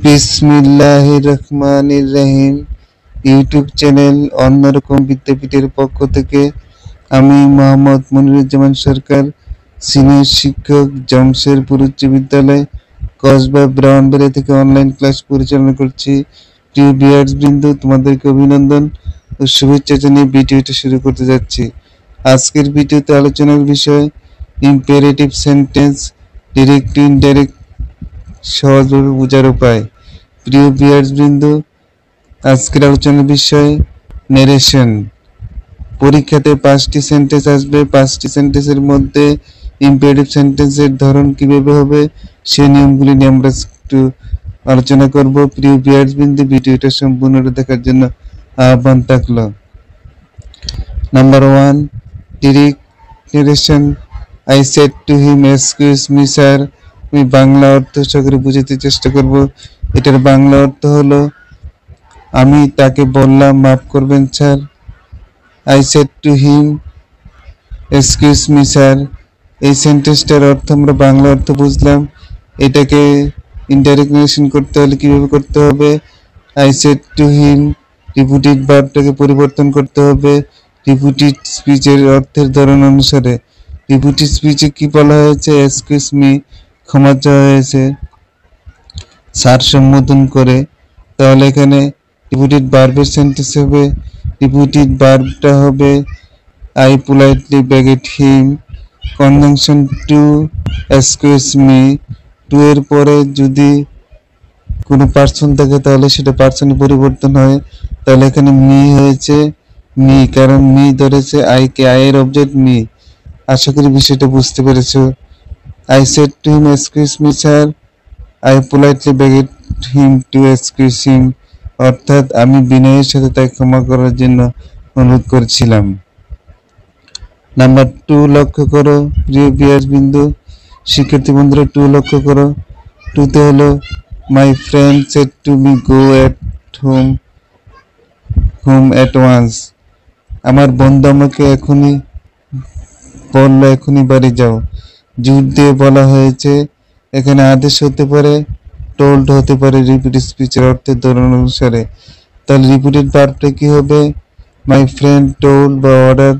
বিসমিল্লাহির রহমানির রহিম। YouTube channel অন্যরকম বিদ্যাপীঠের পক্ষ থেকে আমি মোহাম্মদ মনিরুজ্জামান সরকার, সিনিয়র শিক্ষক, জামশেরপুর উচ্চ বিদ্যালয়, কসবা ব্রাহ্মণবাড়িয়া থেকে অনলাইন ক্লাস পরিচালনা করছি। প্রিয় ভিউয়ার্স বৃন্দ, তোমাদেরকে অভিনন্দন ও শুভেচ্ছা জানিয়ে ভিডিওটি শুরু করতে যাচ্ছি। আজকের ভিডিওতে আলোচনার বিষয় imperative sentence, direct to indirect সহজভাবে বোঝার উপায়। প্রিয় ভিউয়ার্স বৃন্দ, আজকের আলোচনার বিষয় নেরেশন। পরীক্ষাতে 5টি সেন্টেন্স আসবে। 5টি সেন্টেন্সের মধ্যে ইম্পেরেটিভ সেন্টেন্সের ধরন কিভাবে হবে সেই নিয়মগুলি নিয়ে আমরা একটু আলোচনা করব। প্রিয় ভিউয়ার্স বৃন্দ, ভিডিওটা সম্পূর্ণ দেখার জন্য আহ্বান থাকলো। Number 1, direct narration. I said to him, excuse me sir. আমি বাংলা অর্থ সহকারে বুঝাতে চেষ্টা করব। এটার বাংলা অর্থ হলো আমি তাকে বললাম, মাফ করবেন sir. I said to him, excuse me sir. এই সেন্টেন্সটার অর্থ আমরা বাংলা অর্থ বুঝলাম। এটাকে ইনডাইরেক্ট নেরেশন করতে হলে কিভাবে করতে হবে? I said to him repeated ভার্বটাকে পরিবর্তন করতে হবে রিপিটেড স্পিচের অর্থের ধরন অনুসারে। রিপিটেড স্পিচে কি বলা হয়েছে? এক্সকিউজ মি, ক্ষমা চাওয়া হয়েছে স্যার সম্বোধন করে। তাহলে এখানে রিপিটেড ভার্বের সেন্টেন্স হবে, রিপিটেড ভার্বটা হবে I politely begged him. Conjunction to excuse me, to এর পরে যদি কোনো পার্সন থাকে তাহলে সেটা পার্সনে পরিবর্তন হয়। তাহলে এখানে মি হয়েছে মি, কারণ মি ধরেছে আইকে, আয়ের অবজেক্ট মি। আশা করি বিষয়টা বুঝতে পেরেছো। I said to him, excuse me sir. I politely begged him to excuse him. অর্থাৎ আমি বিনয়ের সাথে তাকে ক্ষমা করার জন্য অনুরোধ করেছিলাম। নাম্বার 2 লক্ষ্য করো। প্রিয় ভিউয়ার্স বিন্দু, শিক্ষার্থী বন্ধুরা 2 লক্ষ্য করো। 2তে হলো my friend said to me go at home at once. আমার বন্ধু আমাকে এখনই বললো এখনই বাড়ি যাও। জোর দিয়ে বলা হয়েছে। এখানে আদেশ হতে পারে, টোল্ড হতে পারে রিপিটেড স্পিচের অর্থের ধরন অনুসারে। তাহলে রিপিটেড ভার্বটা কি হবে? মাই ফ্রেন্ড টোল্ড বা order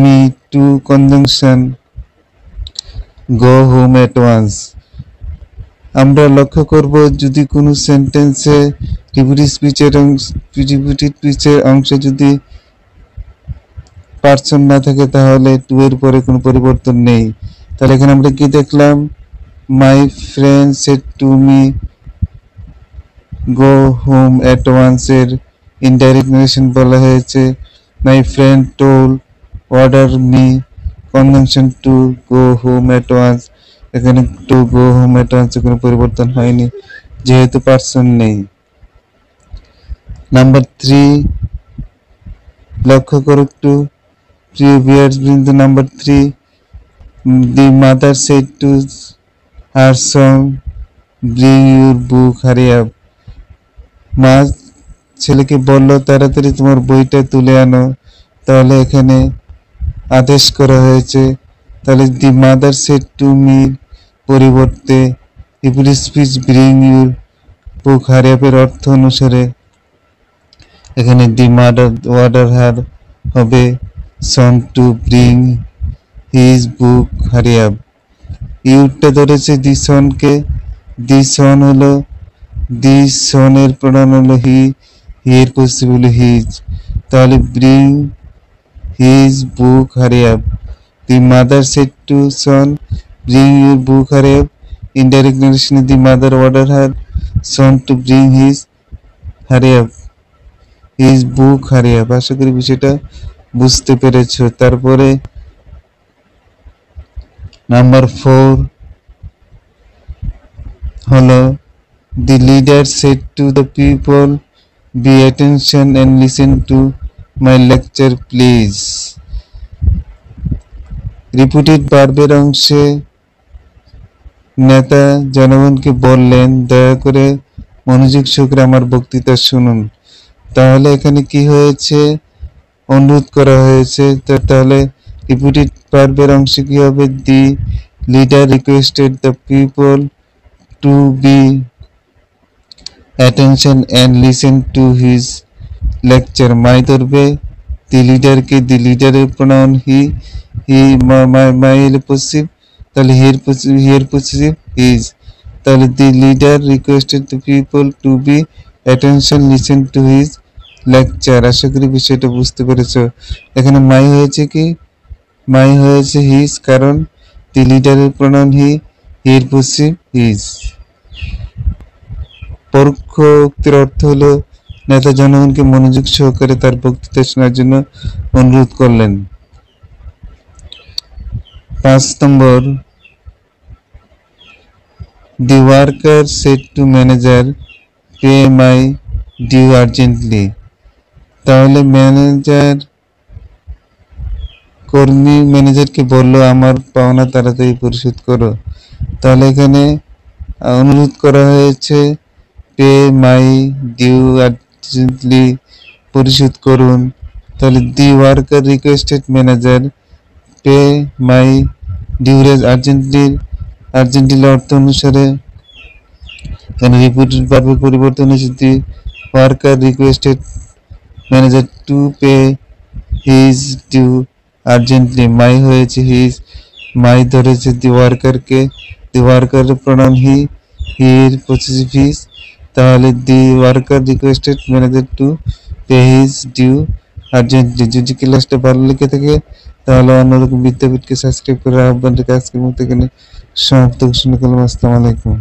me to conjunction go home at once. আমরা লক্ষ্য করব যদি কোনো সেন্টেন্সে রিপিটেড স্পিচের অংশে যদি পার্সন না থাকে তাহলে টু এর পরে কোনো পরিবর্তন নেই। তাহলে এখানে আমরা কি দেখলাম? My friend said to me go home at once এর ইনডাইরেক্ট নেরেশন বলা হয়েছে my friend told order me conjunction to go home at once. এখানে to go home at once কোনো পরিবর্তন হয়নি যেহেতু পার্সন নেই। নাম্বার 3 লক্ষ্য করো একটু প্রিয় ভিউয়ার্স বৃন্দ। Number 3, the mother said to her son, bring your book, hurry up. মা ছেলেকে বলল তাড়াতাড়ি তোমার বইটা তুলে আনো। তাহলে এখানে আদেশ করা হয়েছে। তাহলে the mother said to me পরিবর্তে repeated speech bring your book hurry up এর অর্থ অনুসারে এখানে দি মাদার অর্ডার হার হবে son to bring his book hurry up. ইউরটা ধরেছে দি সনকে। দি সন হলো দি সনের প্রণাম হলো হি, এর পশ্চিম হলো হিজ। তাহলে bring his book hurry up. The mother said to son bring your book hurry up. Indirect নেরেশনে the mother order her son to bring his hurry up, his book hurry up. আশা করি বিষয়টা বুঝতে পেরেছো। তারপরে number 4 হলো the leader said to the people, be attention and listen to my lecture please. Repeated ভার্বের অংশে নেতা জনগণকে বললেন, দয়া করে মনোযোগ সহকারে আমার বক্তৃতা শুনুন। তাহলে এখানে কি হয়েছে? অনুরোধ করা হয়েছে। তাহলে রিপিটেড ভার্বের অংশে কি হবে? The leader requested the people to be attention and listen to his lecture. মাই ধরবে the leader K, the leader এর pronoun he my হলো possessive, তাহলে here possessive his, তাহলে the leader requested the people to be attention listen to his lecture. আশা করি বিষয়টা বুঝতে পেরেছো। এখানে মাই হয়েছে কি, মাই হয়েছে হিজ, কারণ the leader এর pronoun here possessive his। পরোক্ষ উক্তির অর্থ হলো নেতা জনগণকে মনোযোগ সহকারে তার বক্তৃতা শোনার জন্য অনুরোধ করলেন। 5 নম্বর, the worker said to manager pay my due urgently। তাহলে কর্মী ম্যানেজারকে বলল আমার পাওনা তাড়াতাড়ি পরিশোধ করো। তাহলে এখানে অনুরোধ করা হয়েছে পে মাই ডিউ আর্জেন্টলি, পরিশোধ করুন। তাহলে the worker requested manager pay my dues urgently অর্থ অনুসারে এখানে রিপিটেড ভার্বের পরিবর্তন হয়েছে the worker requested manager to pay his due urgently. My হয়েছে হিজ, মাই ধরেছে দি ওয়ার্কারকে, the worker pronoun he possessive his. তাহলে the worker requested manager to pay his due urgently. যদি ক্লাসটা ভালো লেগে থাকে তাহলে অন্যরকম বিদ্যাপীঠকে সাবস্ক্রাইব করে আহ্বান রেখে আজকের মতো এখানে সমাপ্ত ঘোষণা করলাম। আসসালামু আলাইকুম।